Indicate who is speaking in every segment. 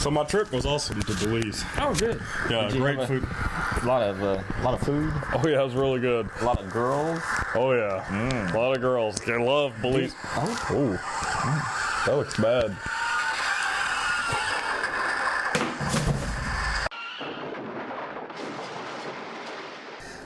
Speaker 1: So my trip was awesome to Belize.
Speaker 2: Oh, good.
Speaker 1: Yeah, great food.
Speaker 2: A lot of food.
Speaker 1: Oh yeah, it was really good.
Speaker 2: A lot of girls.
Speaker 1: Oh yeah, a lot of girls. I love Belize. Oh, that looks bad.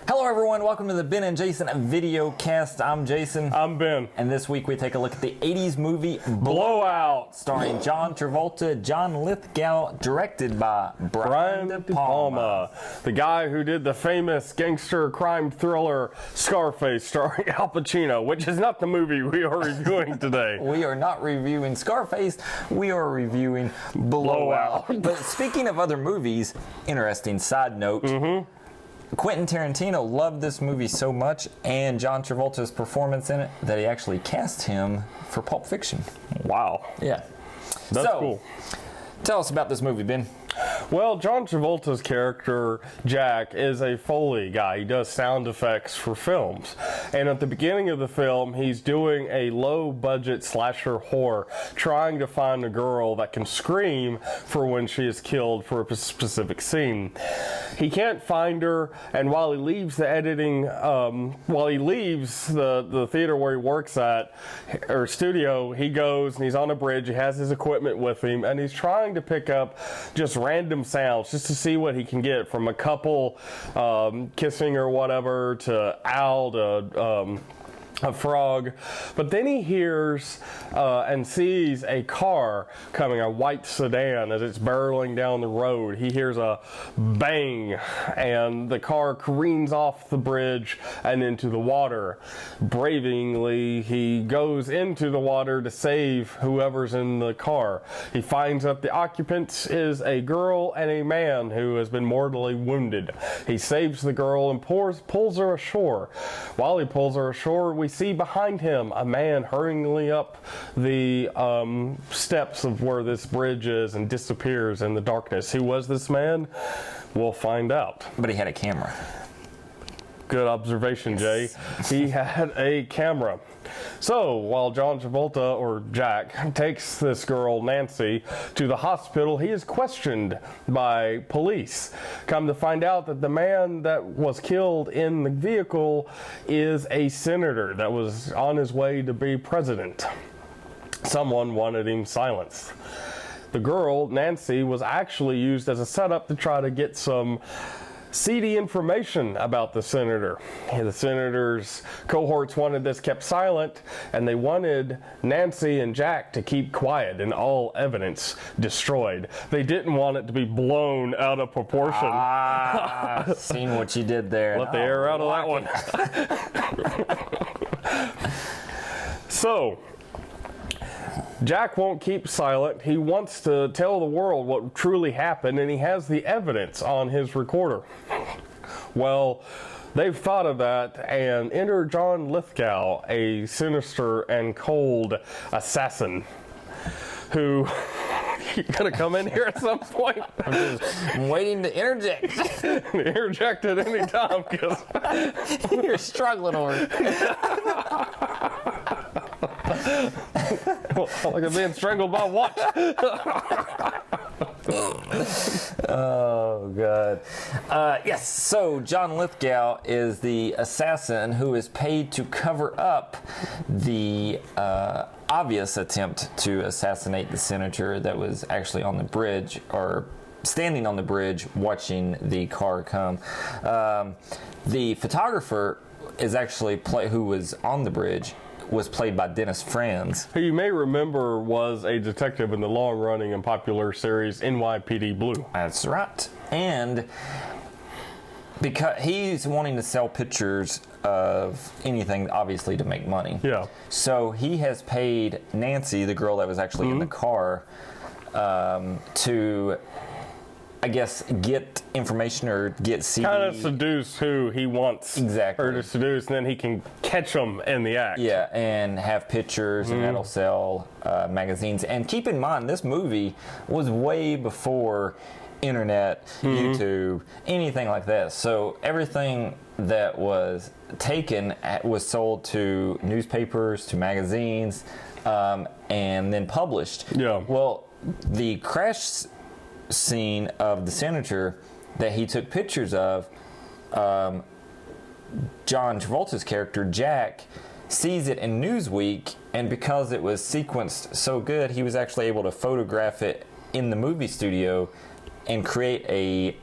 Speaker 2: Hello everyone, welcome to the Ben and Jason video cast. I'm Jason.
Speaker 1: I'm Ben.
Speaker 2: And this week we take a look at the 80s movie
Speaker 1: Blowout,
Speaker 2: starring John Travolta, John Lithgow, directed by Brian De Palma.
Speaker 1: The guy who did the famous gangster crime thriller Scarface starring Al Pacino, which is not the movie we are reviewing today.
Speaker 2: We are not reviewing Scarface, we are reviewing Blowout. But speaking of other movies, interesting side note, Quentin Tarantino loved this movie so much and John Travolta's performance in it that he actually cast him for Pulp Fiction.
Speaker 1: Wow.
Speaker 2: Yeah.
Speaker 1: That's cool.
Speaker 2: Tell us about this movie, Ben.
Speaker 1: Well, John Travolta's character, Jack, is a Foley guy. He does sound effects for films. And at the beginning of the film, he's doing a low-budget slasher horror, trying to find a girl that can scream for when she is killed for a specific scene. He can't find her, and while he leaves the editing, while he leaves the theater where he works at, or studio, he goes and he's on a bridge, he has his equipment with him, and he's trying to pick up just random sounds just to see what he can get, from a couple kissing or whatever to owl to a frog. But then he hears and sees a car coming, a white sedan, as it's barreling down the road. He hears a bang and the car careens off the bridge and into the water. Bravingly, he goes into the water to save whoever's in the car. He finds that the occupant is a girl and a man who has been mortally wounded. He saves the girl and pulls her ashore. While he pulls her ashore, we see behind him a man hurriedly up the steps of where this bridge is and disappears in the darkness. Who was this man? We'll find out.
Speaker 2: But he had a camera.
Speaker 1: Good observation, Jay. He had a camera. So, while John Travolta, or Jack, takes this girl, Nancy, to the hospital, he is questioned by police. Come to find out that the man that was killed in the vehicle is a senator that was on his way to be president. Someone wanted him silenced. The girl, Nancy, was actually used as a setup to try to get some seedy information about the senator. The senator's cohorts wanted this kept silent, and they wanted Nancy and Jack to keep quiet and all evidence destroyed. They didn't want it to be blown out of proportion.
Speaker 2: Seen what you did there.
Speaker 1: Let the air out of that one. So, Jack won't keep silent. He wants to tell the world what truly happened, and he has the evidence on his recorder. Well, they've thought of that, and enter John Lithgow, a sinister and cold assassin who... You're going to come in here at some point?
Speaker 2: I'm waiting to interject.
Speaker 1: Interject at any time, because...
Speaker 2: You're struggling over it.
Speaker 1: Like I'm being strangled by what?
Speaker 2: Oh, God. Yes, so John Lithgow is the assassin who is paid to cover up the obvious attempt to assassinate the senator that was actually on the bridge, or standing on the bridge watching the car come. The photographer is actually who was on the bridge was played by Franz,
Speaker 1: who you may remember was a detective in the long-running and popular series NYPD Blue.
Speaker 2: That's right. And because he's wanting to sell pictures of anything, obviously, to make money. Yeah. So he has paid Nancy, the girl that was actually in the car, to, I guess, get information or get CD.
Speaker 1: Kind of seduce who he wants.
Speaker 2: Exactly.
Speaker 1: Or to seduce, and then he can catch them in the act.
Speaker 2: Yeah, and have pictures, and that'll sell magazines. And keep in mind, this movie was way before internet, YouTube, anything like that. So everything that was taken was sold to newspapers, to magazines, and then published.
Speaker 1: Yeah.
Speaker 2: Well, the crash scene of the senator that he took pictures of, John Travolta's character, Jack, sees it in Newsweek, and because it was sequenced so good, he was actually able to photograph it in the movie studio and create a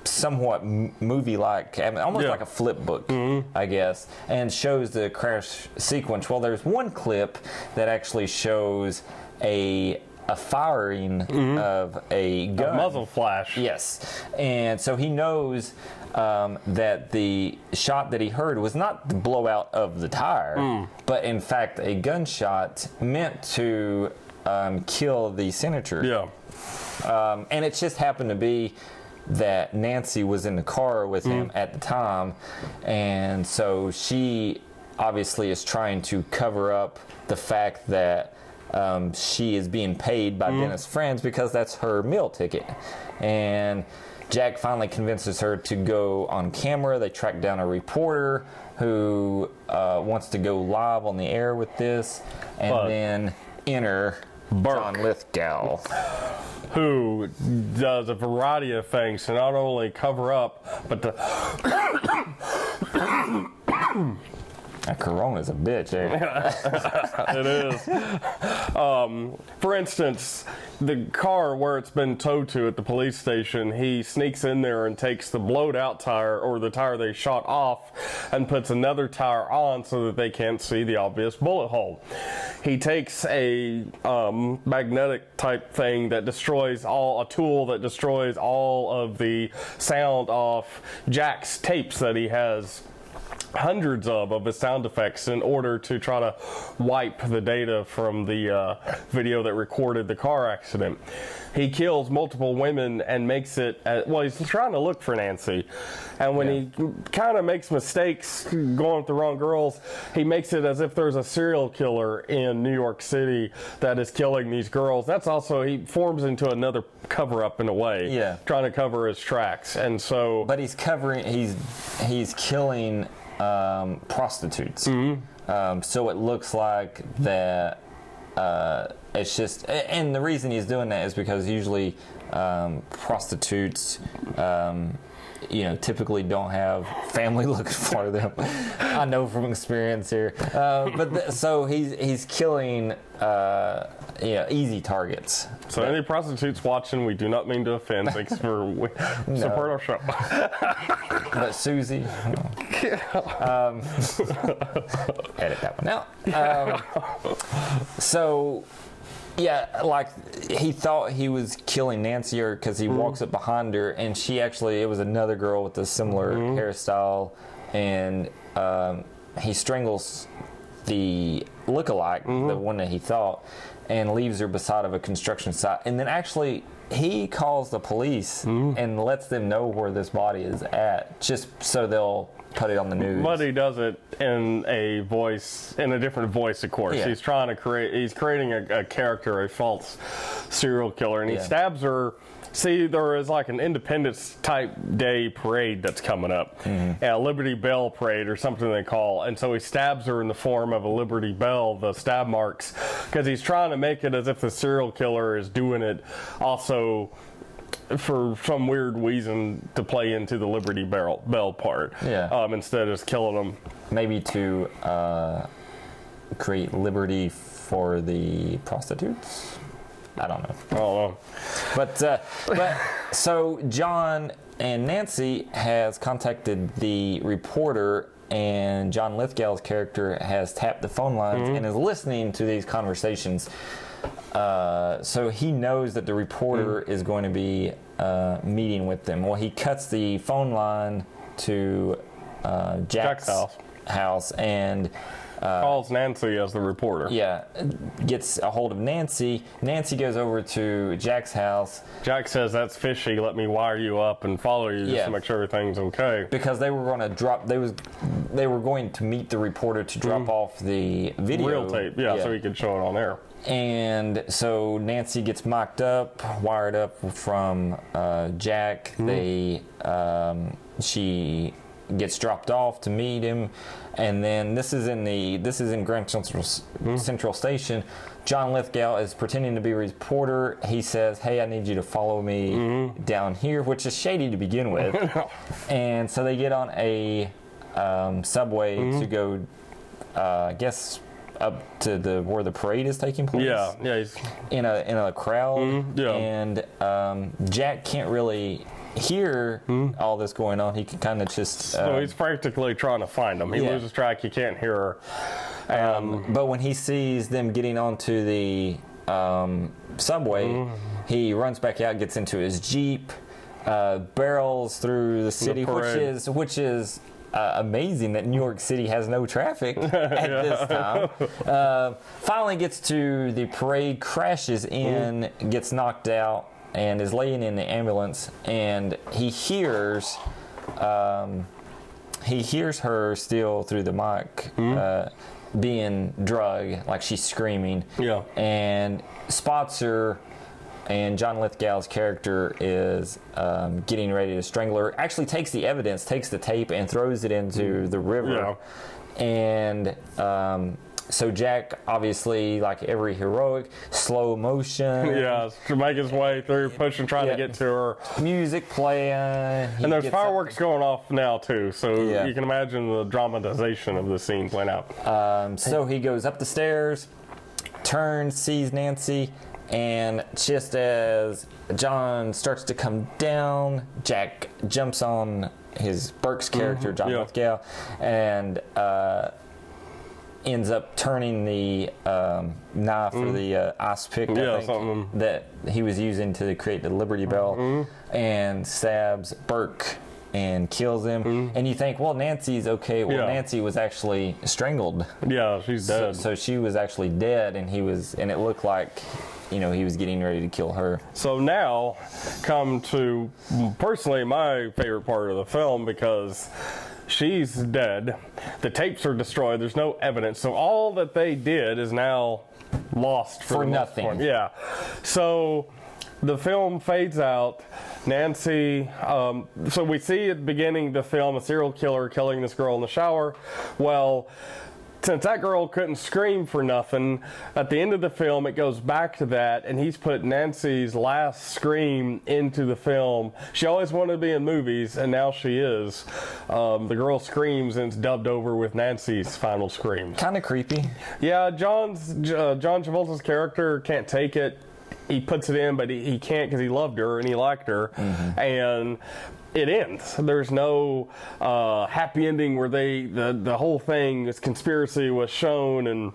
Speaker 2: somewhat movie-like, almost like a flip book, I guess, and shows the crash sequence. Well, there's one clip that actually shows a firing of a gun.
Speaker 1: A muzzle flash.
Speaker 2: Yes. And so he knows that the shot that he heard was not the blowout of the tire, but in fact a gunshot meant to kill the senator.
Speaker 1: Yeah.
Speaker 2: And it just happened to be that Nancy was in the car with him at the time, and so she obviously is trying to cover up the fact that she is being paid by Dennis Franz because that's her meal ticket. And Jack finally convinces her to go on camera. They track down a reporter who wants to go live on the air with this, and then enter John Lithgow,
Speaker 1: who does a variety of things to not only cover up, but to
Speaker 2: that Corona's a bitch, eh?
Speaker 1: It is. For instance, the car where it's been towed to at the police station, he sneaks in there and takes the blowed out tire, or the tire they shot off, and puts another tire on so that they can't see the obvious bullet hole. He takes a magnetic type thing that destroys a tool that destroys all of the sound off Jack's tapes that he has hundreds of his sound effects in order to try to wipe the data from the video that recorded the car accident. He kills multiple women and makes it, he's trying to look for Nancy, and when he kind of makes mistakes going with the wrong girls, he makes it as if there's a serial killer in New York City that is killing these girls. That's also, he forms into another cover-up in a way, trying to cover his tracks. And so,
Speaker 2: but he's killing prostitutes, so it looks like that it's just, and the reason he's doing that is because usually prostitutes typically don't have family looking for them. I know from experience here, so he's killing easy targets.
Speaker 1: So any prostitutes watching, we do not mean to offend. Thanks for support our show.
Speaker 2: But Susie, edit that one out. So. Yeah, like he thought he was killing Nancy because he walks up behind her, and it was another girl with a similar hairstyle, and he strangles the lookalike, the one that he thought, and leaves her beside of a construction site. And then actually he calls the police and lets them know where this body is at, just so they'll put it on the news.
Speaker 1: But he does it in a different voice, of course.
Speaker 2: Yeah.
Speaker 1: He's creating a character, a false serial killer, and he stabs her. See, there is like an Independence type Day parade that's coming up, a Liberty Bell parade or something they call, and so he stabs her in the form of a Liberty Bell, the stab marks, because he's trying to make it as if the serial killer is doing it also for some weird reason to play into the Liberty Bell part, instead of just killing them. Maybe
Speaker 2: to create liberty for the prostitutes? I don't know. But so John and Nancy has contacted the reporter, and John Lithgow's character has tapped the phone lines and is listening to these conversations. So he knows that the reporter is going to be meeting with them. Well, he cuts the phone line to Jack's house and
Speaker 1: calls Nancy as the reporter.
Speaker 2: Yeah, gets a hold of Nancy. Nancy goes over to Jack's house.
Speaker 1: Jack says, "That's fishy. Let me wire you up and follow you just to make sure everything's okay."
Speaker 2: Because they were going to drop. They were going to meet the reporter to drop off the video,
Speaker 1: real tape. Yeah, so he could show it on air.
Speaker 2: And so Nancy gets mocked up, wired up from Jack. She gets dropped off to meet him, and then this is in Grand Central Station. John Lithgow is pretending to be a reporter. He says, "Hey, I need you to follow me down here," which is shady to begin with. And so they get on a subway to go, I guess, up to where the parade is taking place.
Speaker 1: Yeah. He's
Speaker 2: in a crowd, and Jack can't really hear all this going on. He can kind of just.
Speaker 1: So he's practically trying to find him. He loses track. He can't hear her.
Speaker 2: But when he sees them getting onto the subway, he runs back out, gets into his Jeep, barrels through the city, which is amazing that New York City has no traffic at this time. Finally gets to the parade, crashes in, gets knocked out, and is laying in the ambulance, and he hears her still through the mic being drugged, like she's screaming, and spots her, and John Lithgow's character is getting ready to strangle her. Actually takes the evidence, takes the tape, and throws it into the river. And so Jack, obviously, like every heroic, slow motion.
Speaker 1: To make his way through, pushing, trying to get to her.
Speaker 2: Music playing.
Speaker 1: And there's fireworks going off now, too. So you can imagine the dramatization of the scene playing out.
Speaker 2: So he goes up the stairs, turns, sees Nancy, and just as John starts to come down, Jack jumps on his Burke's character, John Lithgow, and ends up turning the knife or the ice pick that he was using to create the Liberty Bell, and stabs Burke and kills him. And you think, well, Nancy's okay. Well, Nancy was actually strangled.
Speaker 1: Yeah, she's dead.
Speaker 2: So she was actually dead, and it looked like, he was getting ready to kill her.
Speaker 1: So now come to, personally, my favorite part of the film, because she's dead. The tapes are destroyed. There's no evidence. So all that they did is now lost for
Speaker 2: nothing.
Speaker 1: Yeah. So the film fades out. Nancy, so we see at the beginning of the film a serial killer killing this girl in the shower. Well, since that girl couldn't scream for nothing, at the end of the film it goes back to that, and he's put Nancy's last scream into the film. She always wanted to be in movies, and now she is. The girl screams, and it's dubbed over with Nancy's final scream.
Speaker 2: Kind of creepy.
Speaker 1: Yeah, John Travolta's character can't take it. He puts it in, but he can't because he loved her and he liked her. And it ends. There's no happy ending where the whole thing, this conspiracy was shown and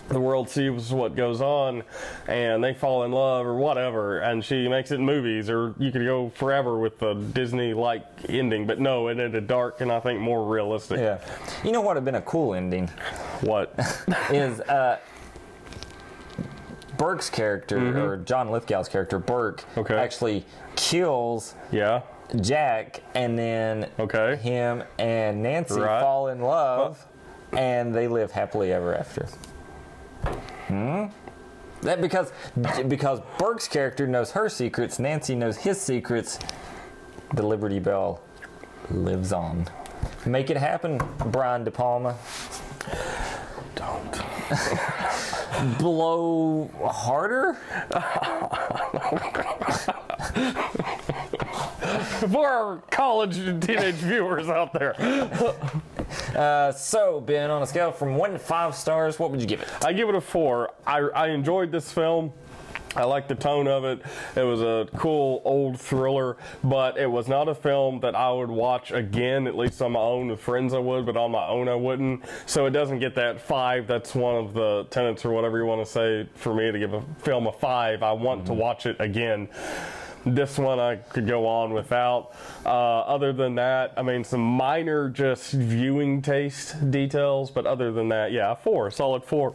Speaker 1: the world sees what goes on and they fall in love or whatever, and she makes it in movies, or you could go forever with the Disney-like ending, but no, it ended dark and I think more realistic.
Speaker 2: Yeah. You know what would have been a cool ending?
Speaker 1: What?
Speaker 2: Is Burke's character, or John Lithgow's character, Burke, actually kills Jack, and then him and Nancy fall in love, and they live happily ever after. That because Burke's character knows her secrets, Nancy knows his secrets, the Liberty Bell lives on. Make it happen, Brian De Palma.
Speaker 1: Don't.
Speaker 2: Blow harder?
Speaker 1: For our college and teenage viewers out there.
Speaker 2: So, Ben, on a scale from 1 to 5 stars, what would you give it?
Speaker 1: I give it a 4. I enjoyed this film. I liked the tone of it. It was a cool old thriller, but it was not a film that I would watch again, at least on my own. With friends I would, but on my own I wouldn't. So it doesn't get that 5. That's one of the tenets, or whatever you want to say, for me to give a film a 5. I want to watch it again. This one I could go on without. Other than that, I mean, some minor just viewing taste details, but other than that, yeah, 4, solid 4.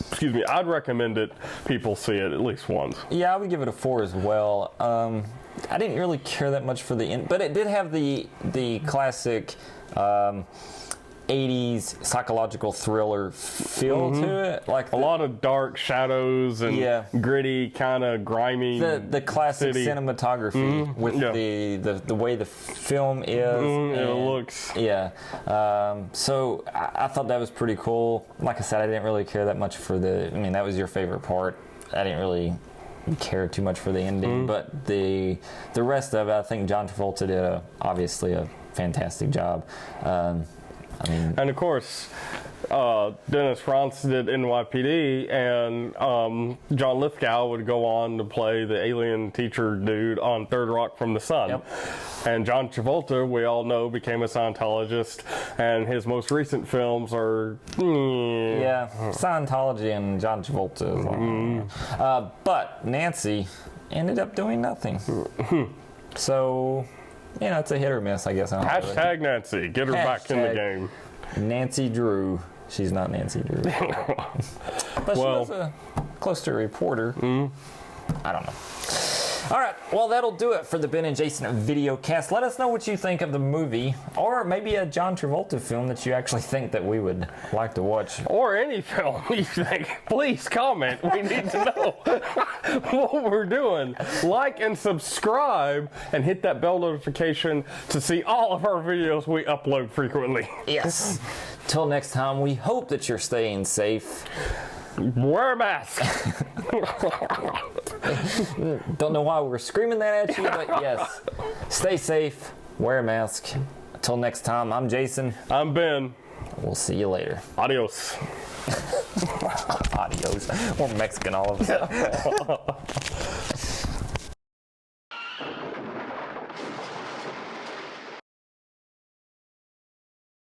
Speaker 1: Excuse me, I'd recommend it. People see it at least once.
Speaker 2: Yeah, I would give it a 4 as well. I didn't really care that much for the end, but it did have the classic 80s psychological thriller feel to it. Like
Speaker 1: a lot of dark shadows and gritty, kind of grimy.
Speaker 2: The classic
Speaker 1: city.
Speaker 2: Cinematography with the way the film is.
Speaker 1: It looks.
Speaker 2: Yeah. So I thought that was pretty cool. Like I said, I didn't really care that much for that was your favorite part. I didn't really care too much for the ending, but the rest of it, I think John Travolta did obviously a fantastic job.
Speaker 1: And of course, Dennis Franz did NYPD, and John Lithgow would go on to play the alien teacher dude on Third Rock from the Sun.
Speaker 2: Yep.
Speaker 1: And John Travolta, we all know, became a Scientologist, and his most recent films are...
Speaker 2: Scientology and John Travolta. But Nancy ended up doing nothing. So... it's a hit or miss, I guess.
Speaker 1: Hashtag Nancy. Get her back in the game.
Speaker 2: Nancy Drew. She's not Nancy Drew. But she was close to a reporter. I don't know. All right. Well, that'll do it for the Ben and Jason video cast. Let us know what you think of the movie, or maybe a John Travolta film that you actually think that we would like to watch.
Speaker 1: Or any film you think. Please comment. We need to know what we're doing. Like and subscribe, and hit that bell notification to see all of our videos we upload frequently.
Speaker 2: Yes. Till next time, we hope that you're staying safe.
Speaker 1: Wear a mask.
Speaker 2: Don't know why we're screaming that at you, but yes. Stay safe. Wear a mask. Until next time, I'm Jason.
Speaker 1: I'm Ben.
Speaker 2: We'll see you later.
Speaker 1: Adios.
Speaker 2: Adios. We're Mexican all of a sudden.